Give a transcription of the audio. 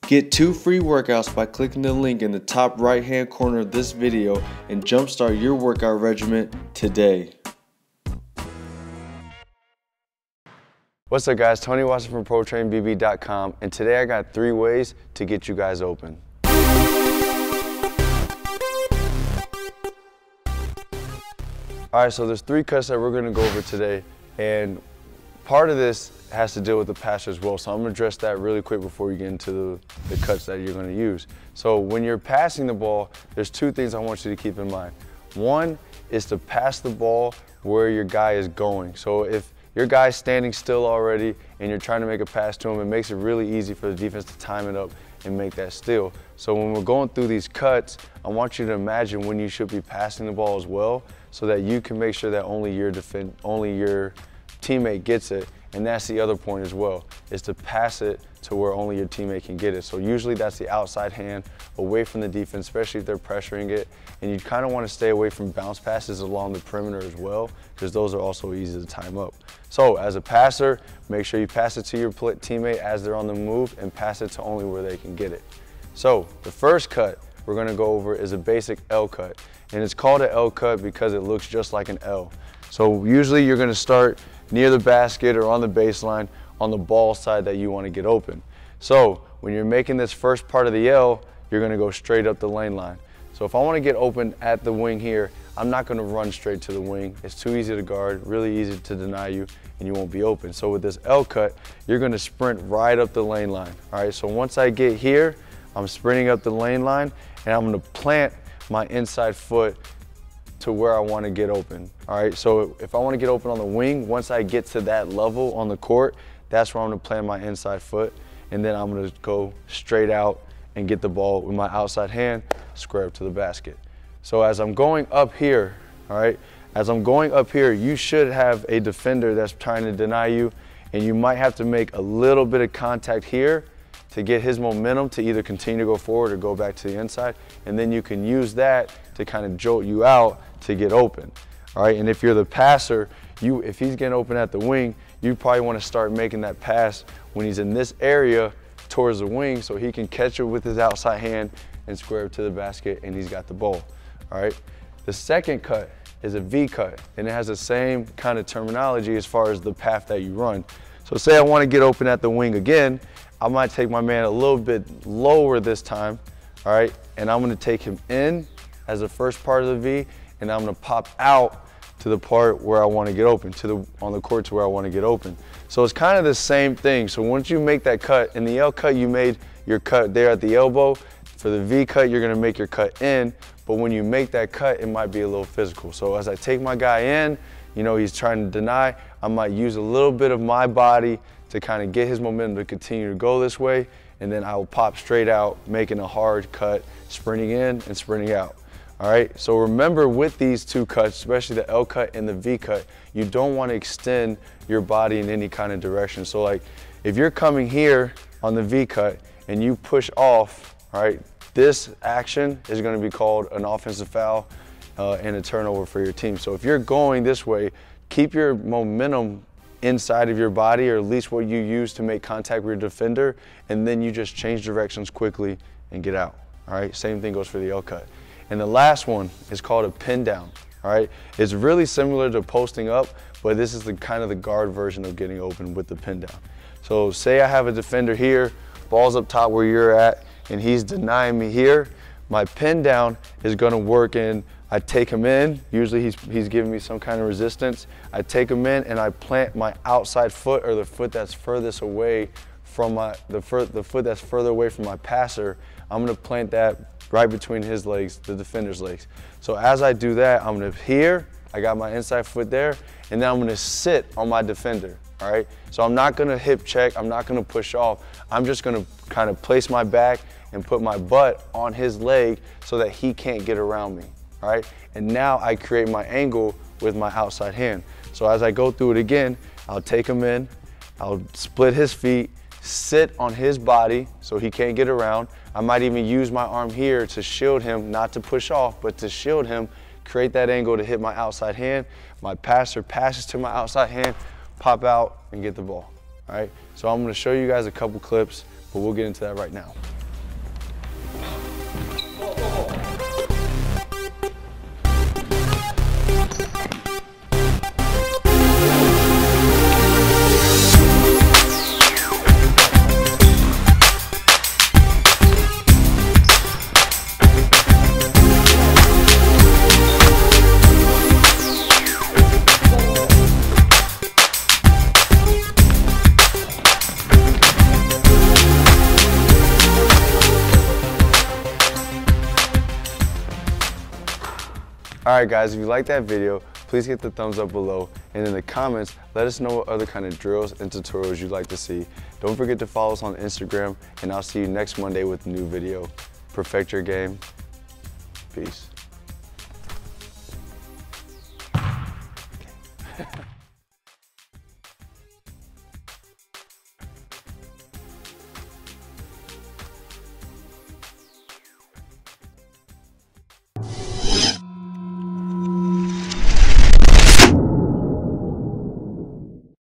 Get 2 free workouts by clicking the link in the top right hand corner of this video and jumpstart your workout regimen today. What's up guys, Tony Watson from ProTrainBB.com, and today I got 3 ways to get you guys open. Alright, so there's 3 cuts that we're going to go over today, and part of this has to deal with the passer as well, so I'm going to address that really quick before we get into the cuts that you're going to use. So when you're passing the ball, there's 2 things I want you to keep in mind. One is to pass the ball where your guy is going. So if your guy's standing still already and you're trying to make a pass to him, it makes it really easy for the defense to time it up and make that steal. So when we're going through these cuts, I want you to imagine when you should be passing the ball as well, so that you can make sure that only your teammate gets it. And that's the other point as well, is to pass it to where only your teammate can get it. So usually that's the outside hand away from the defense, especially if they're pressuring it. And you kind of want to stay away from bounce passes along the perimeter as well, because those are also easy to time up. So as a passer, make sure you pass it to your teammate as they're on the move and pass it to only where they can get it. So the first cut we're going to go over is a basic L cut. And it's called an L cut because it looks just like an L. So usually you're going to start near the basket or on the baseline on the ball side that you want to get open. So when you're making this first part of the L, you're going to go straight up the lane line. So if I want to get open at the wing here, I'm not going to run straight to the wing. It's too easy to guard, really easy to deny you, and you won't be open. So with this L cut, you're going to sprint right up the lane line. All right, so once I get here, I'm sprinting up the lane line, and I'm going to plant my inside foot to where I want to get open. All right, so if I want to get open on the wing, once I get to that level on the court, that's where I'm going to plant my inside foot, and then I'm going to go straight out and get the ball with my outside hand square up to the basket. So as I'm going up here, all right, as I'm going up here, you should have a defender that's trying to deny you, and you might have to make a little bit of contact here to get his momentum to either continue to go forward or go back to the inside, and then you can use that to kind of jolt you out to get open. All right, and if you're the passer, if he's getting open at the wing, you probably want to start making that pass when he's in this area towards the wing, so he can catch it with his outside hand and square it to the basket, and he's got the ball. All right, the second cut is a V cut, and it has the same kind of terminology as far as the path that you run. So say I want to get open at the wing again, I might take my man a little bit lower this time, all right, and I'm going to take him in as the first part of the V, and I'm going to pop out to the part where I want to get open, on the court to where I want to get open. So it's kind of the same thing. So once you make that cut, in the L cut you made your cut there at the elbow. For the V cut, you're going to make your cut in, but when you make that cut, it might be a little physical. So as I take my guy in, you know, he's trying to deny, I might use a little bit of my body to kind of get his momentum to continue to go this way, and then I will pop straight out, making a hard cut, sprinting in and sprinting out. All right, so remember with these 2 cuts, especially the L cut and the V cut, you don't want to extend your body in any kind of direction. So like if you're coming here on the V cut and you push off, all right, this action is going to be called an offensive foul and a turnover for your team. So if you're going this way, keep your momentum inside of your body, or at least what you use to make contact with your defender, and then you just change directions quickly and get out. All right, same thing goes for the L cut. And the last one is called a pin down. All right, it's really similar to posting up, but this is the kind of the guard version of getting open with the pin down. So say I have a defender here, ball's up top where you're at, and he's denying me here. My pin down is going to work in, I take him in, usually he's giving me some kind of resistance. I take him in and I plant my outside foot, or the foot that's furthest away from the foot that's further away from my passer. I'm going to plant that right between his legs, the defender's legs. So as I do that, I'm going to here, I got my inside foot there, and then I'm going to sit on my defender. All right, so I'm not going to hip check, I'm not going to push off. I'm just going to kind of place my back and put my butt on his leg so that he can't get around me. All right, and now I create my angle with my outside hand. So as I go through it again, I'll take him in, I'll split his feet, sit on his body so he can't get around. I might even use my arm here to shield him, not to push off, but to shield him, create that angle to hit my outside hand. My passer passes to my outside hand, pop out and get the ball. All right, so I'm going to show you guys a couple clips, but we'll get into that right now. Alright guys, if you like that video, please hit the thumbs up below, and in the comments, let us know what other kind of drills and tutorials you'd like to see. Don't forget to follow us on Instagram, and I'll see you next Monday with a new video. Perfect your game. Peace.